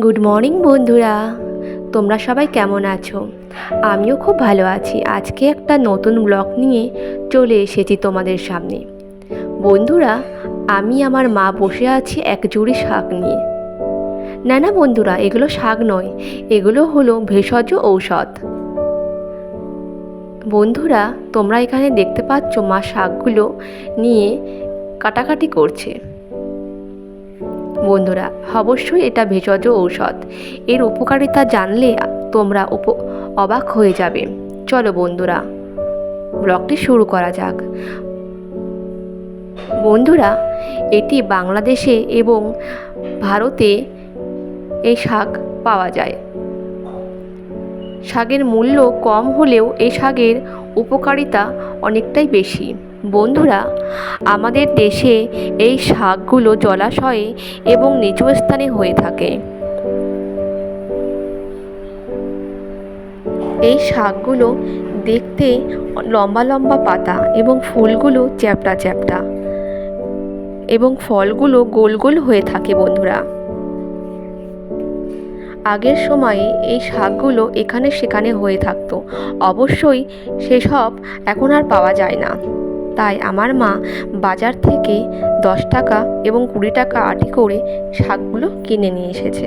Good morning বন্ধুরা, তোমরা সবাই কেমন আছো? আমিও খুব ভালো আছি। আজকে একটা নতুন ব্লগ নিয়ে চলে এসেছি তোমাদের সামনে। বন্ধুরা, আমি আমার মা বসে আছি এক ঝুড়ি শাক নিয়ে। না না বন্ধুরা, এগুলো শাক নয়, এগুলো হলো ভেষজ ঔষধ। বন্ধুরা, তোমরা এখানে দেখতে পাচ্ছ মা শাকগুলো নিয়ে কাটাকাটি করছে। বন্ধুরা, অবশ্যই এটা ভেষজ ঔষধ। এর উপকারিতা জানলে তোমরা অবাক হয়ে যাবে। চলো বন্ধুরা, ব্লগটি শুরু করা যাক। বন্ধুরা, এটি বাংলাদেশে এবং ভারতে এই শাক পাওয়া যায়। শাকের মূল্য কম হলেও এই শাকের উপকারিতা অনেকটাই বেশি। বন্ধুরা, আমাদের দেশে এই শাকগুলো জলাশয়ে এবং নিচু স্থানে হয়ে থাকে। এই শাকগুলো দেখতে লম্বা লম্বা পাতা এবং ফুলগুলো চ্যাপ্টা চ্যাপ্টা এবং ফলগুলো গোল গোল হয়ে থাকে। বন্ধুরা, আগের সময়ে এই শাকগুলো এখানে সেখানে হয়ে থাকতো। অবশ্যই সেসব এখন আর পাওয়া যায় না। তাই আমার মা বাজার থেকে 10 টাকা এবং 20 টাকা আটি করে শাকগুলো কিনে নিয়ে এসেছে,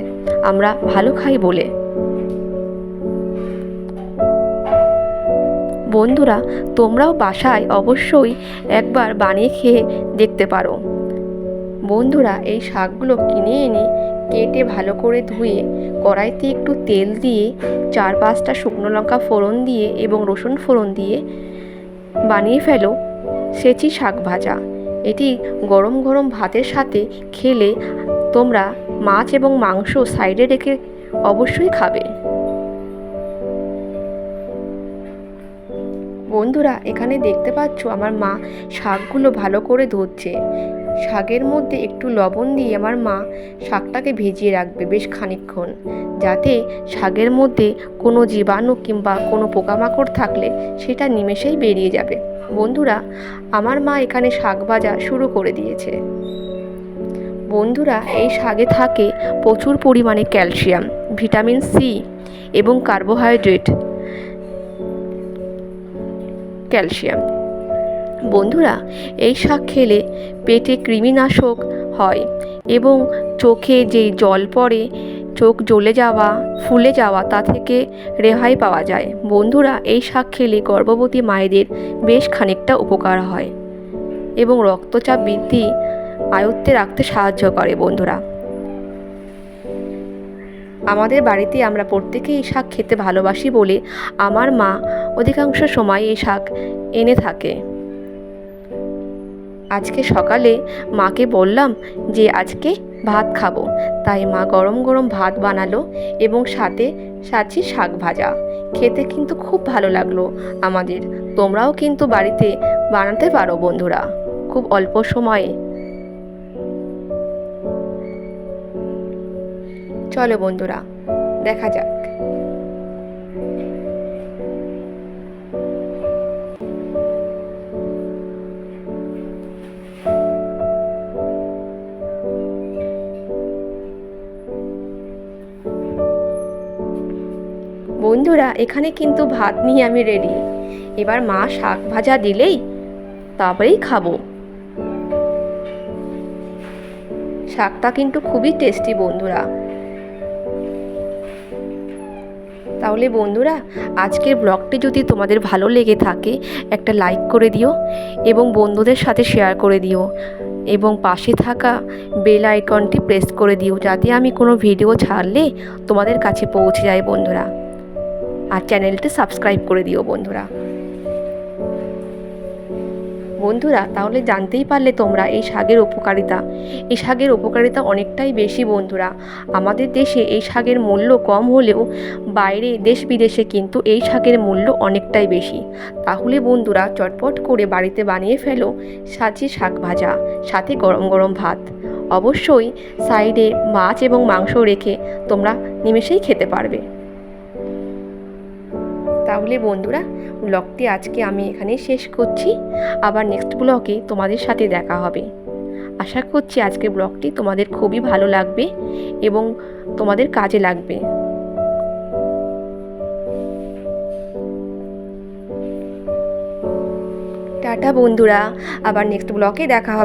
আমরা ভালো খাই বলে। বন্ধুরা, তোমরাও বাসায় অবশ্যই একবার বানিয়ে খেয়ে দেখতে পারো। বন্ধুরা, এই শাকগুলো কিনে এনে কেটে ভালো করে ধুয়ে কড়াইতে একটু তেল দিয়ে 4-5টা শুকনো লঙ্কা ফোড়ন দিয়ে এবং রসুন ফোড়ন দিয়ে বানিয়ে ফেলো সেচি শাক ভাজা। এটি গরম গরম ভাতের সাথে খেলে তোমরা মাছ এবং মাংস সাইডে রেখে অবশ্যই খাবে। বন্ধুরা, এখানে দেখতে পাচ্ছ আমার মা শাকগুলো ভালো করে ধুচ্ছে। শাকের মধ্যে একটু লবণ দিয়ে আমার মা শাকটাকে ভিজিয়ে রাখবে বেশ খানিকক্ষণ, যাতে শাকের মধ্যে কোনো জীবাণু কিংবা কোনো পোকামাকড় থাকলে সেটা নিমেষেই বেরিয়ে যাবে। বন্ধুরা, আমার মা এখানে শাক ভাজা শুরু করে দিয়েছে। বন্ধুরা, এই শাকে থাকে প্রচুর পরিমাণে ক্যালসিয়াম, ভিটামিন সি এবং কার্বোহাইড্রেট। বন্ধুরা, এই শাক খেলে পেটে কৃমিনাশক হয় এবং চোখে যেই জল পড়ে, চোখ জ্বলে যাওয়া, ফুলে যাওয়া, তা থেকে রেহাই পাওয়া যায়। বন্ধুরা, এই শাক খেলে গর্ভবতী মায়েদের বেশ খানিকটা উপকার হয় এবং রক্তচাপ বৃদ্ধি আয়ত্তে রাখতে সাহায্য করে। বন্ধুরা, আমাদের বাড়িতে আমরা প্রত্যেকেই এই শাক খেতে ভালোবাসি বলে আমার মা অধিকাংশ সময় এই শাক এনে থাকে। আজকে সকালে মাকে বললাম যে আজকে ভাত খাবো, তাই মা গরম গরম ভাত বানালো এবং সাথে সাথে শাক ভাজা। খেতে কিন্তু খুব ভালো লাগলো আমাদের। তোমরাও কিন্তু বাড়িতে বানাতে পারো বন্ধুরা, খুব অল্প সময়ে। চলো বন্ধুরা, দেখা যাক। বন্ধুরা, এখানে কিন্তু ভাত নিয়ে আমি রেডি। এবার মা শাক ভাজা দিলেই তারপরেই খাবো। শাকটা কিন্তু খুবই টেস্টি বন্ধুরা। তাহলে বন্ধুরা, আজকের ব্লগটি যদি তোমাদের ভালো লেগে থাকে একটা লাইক করে দিও এবং বন্ধুদের সাথে শেয়ার করে দিও এবং পাশে থাকা বেল আইকনটি প্রেস করে দিও, যাতে আমি কোনো ভিডিও ছাড়লে তোমাদের কাছে পৌঁছে যায় বন্ধুরা। আর চ্যানেলটি সাবস্ক্রাইব করে দিও বন্ধুরা। বন্ধুরা, তাহলে জানতেই পারলে তোমরা এই শাকের উপকারিতা অনেকটাই বেশি। বন্ধুরা, আমাদের দেশে এই শাকের মূল্য কম হলেও বাইরে দেশ বিদেশে কিন্তু এই শাকের মূল্য অনেকটাই বেশি। তাহলে বন্ধুরা, চটপট করে বাড়িতে বানিয়ে ফেলো সাজি শাক ভাজা, সাথে গরম গরম ভাত। অবশ্যই সাইডে মাছ এবং মাংস রেখে তোমরা নিমেষেই খেতে পারবে। তাহলে বন্ধুরা, ব্লগটি আজকে আমি এখানেই শেষ করছি। আবার নেক্সট ব্লগে তোমাদের সাথে দেখা হবে। আশা করছি আজকের ব্লগটি তোমাদের খুবই ভালো লাগবে এবং তোমাদের কাজে লাগবে। টাটা বন্ধুরা, আবার নেক্সট ব্লগে দেখা হবে।